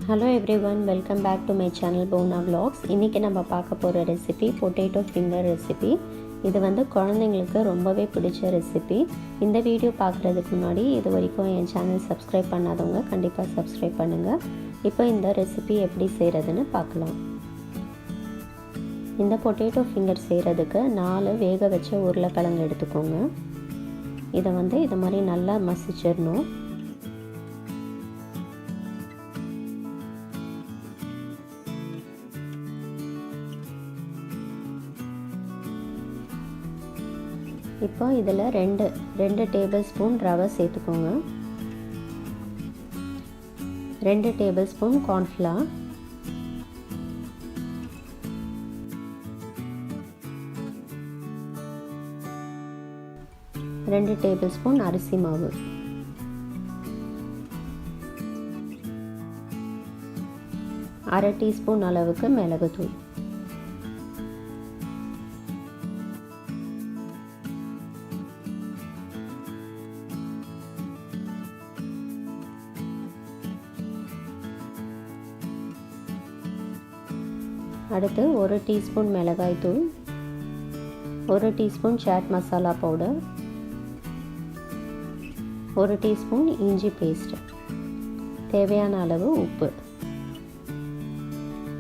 Hello everyone, welcome back to my channel Bhuvana vlogs. இன்னைக்கு நம்ம பார்க்க போற ரெசிபி பொட்டேட்டோ ஃபிங்கர் ரெசிபி. இது வந்து குழந்தைங்களுக்கு ரொம்பவே பிடிச்ச ரெசிபி. இந்த வீடியோ பார்க்குறதுக்கு முன்னாடி இது வரைக்கும் என் சேனல் சப்ஸ்கிரைப் பண்ணாதவங்க கண்டிப்பாக சப்ஸ்கிரைப் பண்ணுங்க. இப்போ இந்த ரெசிபி எப்படி செய்கிறதுன்னு பார்க்கலாம். இந்த பொட்டேட்டோ ஃபிங்கர் செய்கிறதுக்கு 4 வேக வச்ச உருளைக்கிழங்கு எடுத்துக்கோங்க. இதை வந்து இது மாதிரி நல்லா மசிச்சிடணும். இப்போ இதில் ரெண்டு டேபிள் ஸ்பூன் ரவை சேர்த்துக்கோங்க. 2 table spoon cornflour, 2 table spoon அரிசி மாவு, 1/2 டீஸ்பூன் அளவுக்கு மிளகுத்தூள், அடுத்து 1 டீஸ்பூன் மிளகாய் தூள், 1 teaspoon chaat masala powder, 1 teaspoon இஞ்சி பேஸ்ட், தேவையான அளவு உப்பு.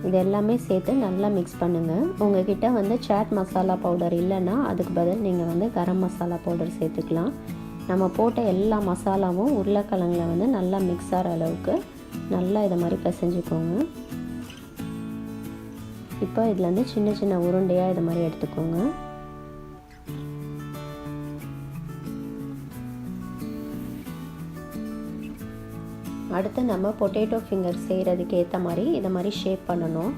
இது எல்லாமே சேர்த்து நல்லா மிக்ஸ் பண்ணுங்கள். உங்ககிட்ட வந்து சாட் மசாலா பவுடர் இல்லைன்னா அதுக்கு பதில் நீங்கள் வந்து கரம் மசாலா பவுடர் சேர்த்துக்கலாம். நம்ம போட்ட எல்லா மசாலாவும் உருளைக்கிழங்குல வந்து நல்லா மிக்ஸ் ஆகிற அளவுக்கு நல்லா இதை மாதிரி பிசைஞ்சுக்கோங்க. இப்போ இதுலேருந்து சின்ன சின்ன உருண்டையாக இது மாதிரி எடுத்துக்கோங்க. அடுத்து நம்ம பொட்டேட்டோ ஃபிங்கர் செய்கிறதுக்கு ஏற்ற மாதிரி இதை மாதிரி ஷேப் பண்ணணும்.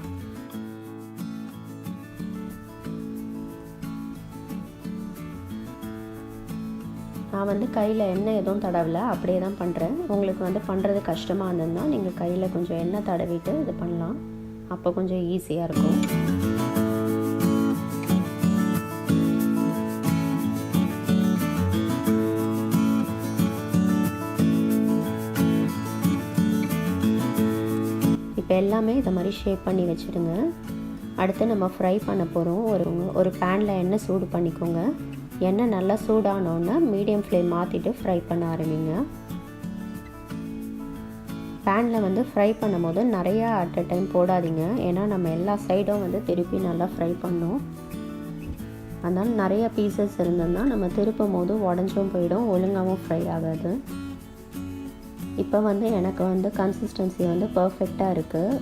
நான் வந்து கையில் எண்ணெய் எதுவும் தடவலை, அப்படியே தான் பண்ணுறேன். உங்களுக்கு வந்து பண்ணுறது கஷ்டமாக இருந்ததுன்னா நீங்கள் கையில் கொஞ்சம் எண்ணெய் தடவிட்டு இது பண்ணலாம். அப்போ கொஞ்சம் ஈஸியாக இருக்கும். இப்போ எல்லாமே இதை மாதிரி ஷேப் பண்ணி வச்சுடுங்க. அடுத்து நம்ம ஃப்ரை பண்ண போகிறோம். ஒரு பேனில் எண்ணெய் சூடு பண்ணிக்கோங்க. எண்ணெய் நல்லா சூடானோன்னா மீடியம் ஃப்ளேம் மாற்றிட்டு ஃப்ரை பண்ண ஆரம்பிங்க. பேனில் வந்து ஃப்ரை பண்ணும் போது நிறையா அட் அ டைம் போடாதீங்க. ஏன்னா நம்ம எல்லா சைடும் வந்து திருப்பி நல்லா ஃப்ரை பண்ணோம். அதனால் நிறைய பீசஸ் இருந்ததுன்னா நம்ம திருப்பும் போது உடஞ்சும் போயிடும், ஒழுங்காகவும் ஃப்ரை ஆகாது. இப்போ வந்து எனக்கு வந்து கன்சிஸ்டன்சி வந்து பர்ஃபெக்டாக இருக்குது.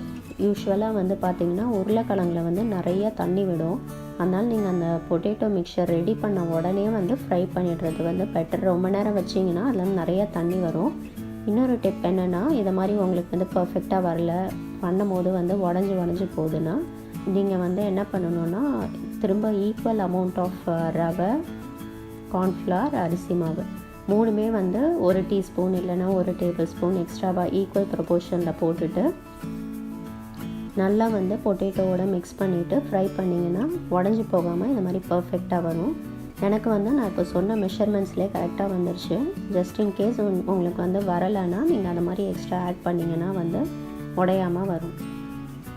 யூஸ்வலாக வந்து பார்த்திங்கன்னா உருளைக்கிழங்குல வந்து நிறைய தண்ணி விடும். அதனால் நீங்கள் அந்த பொட்டேட்டோ மிக்சர் ரெடி பண்ண உடனே வந்து ஃப்ரை பண்ணிடுறது வந்து பெட்டர். ரொம்ப நேரம் வச்சிங்கன்னா அதில் நிறைய தண்ணி வரும். இன்னொரு டிப் என்னென்னா, இதை மாதிரி உங்களுக்கு வந்து பர்ஃபெக்டாக வரல, பண்ணும் போது வந்து உடஞ்சி போகுதுன்னா நீங்கள் வந்து என்ன பண்ணணுன்னா திரும்ப ஈக்குவல் அமௌண்ட் ஆஃப் ரவை, கார்ன்ஃப்ளவர், அரிசி மாவு 3மே வந்து 1 டீஸ்பூன் இல்லைன்னா 1 டேபிள் ஸ்பூன் எக்ஸ்ட்ராவாக ஈக்குவல் ப்ரொபோர்ஷனில் போட்டுட்டு நல்லா வந்து பொட்டேட்டோவோட மிக்ஸ் பண்ணிவிட்டு ஃப்ரை பண்ணிங்கன்னா உடஞ்சி போகாமல் இந்த மாதிரி பர்ஃபெக்டாக வரும். எனக்கு வந்து நான் இப்போ சொன்ன மெஷர்மெண்ட்ஸ்லேயே கரெக்டாக வந்துருச்சு. ஜஸ்ட் இன்கேஸ் உங்களுக்கு வந்து வரலைன்னா நீங்கள் அந்த மாதிரி எக்ஸ்ட்ரா ஆட் பண்ணிங்கன்னா வந்து உடையாமல் வரும்.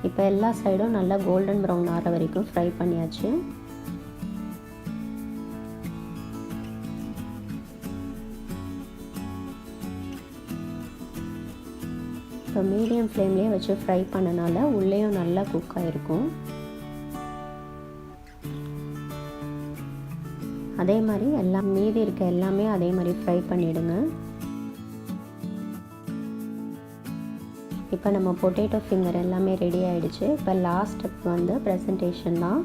இப்போ எல்லா சைடும் நல்லா கோல்டன் ப்ரௌன் ஆகிற வரைக்கும் ஃப்ரை பண்ணியாச்சு. இப்போ மீடியம் ஃப்ளேம்லேயே வச்சு ஃப்ரை பண்ணனால உள்ளேயும் நல்லா குக் ஆகிருக்கும். அதே மாதிரி எல்லாம் மீதி இருக்க எல்லாமே அதே மாதிரி ஃப்ரை பண்ணிவிடுங்க. இப்போ நம்ம பொட்டேட்டோ ஃபிங்கர் எல்லாமே ரெடி ஆகிடுச்சு. இப்போ லாஸ்ட் ஸ்டெப் வந்து ப்ரெசன்டேஷன் தான்.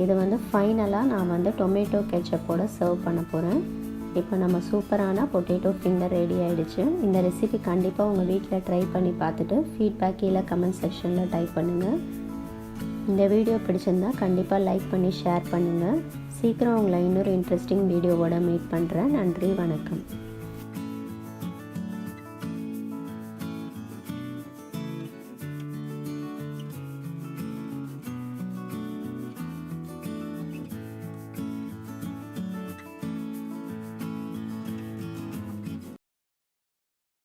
இது வந்து ஃபைனலாக நான் வந்து டொமேட்டோ கெச்சப்போட சர்வ் பண்ண போகிறேன். இப்போ நம்ம சூப்பரான பொட்டேட்டோ ஃபிங்கர் ரெடி ஆகிடுச்சு. இந்த ரெசிபி கண்டிப்பாக உங்கள் வீட்டில் ட்ரை பண்ணி பார்த்துட்டு ஃபீட்பேக் கீழே கமெண்ட் செக்ஷனில் டைப் பண்ணுங்கள். இந்த வீடியோ பிடிச்சிருந்தா கண்டிப்பாக லைக் பண்ணி ஷேர் பண்ணுங்கள். சீக்கிரம் உங்களை இன்னொரு இன்ட்ரெஸ்டிங் வீடியோவோட மீட் பண்ணுறேன். நன்றி, வணக்கம்.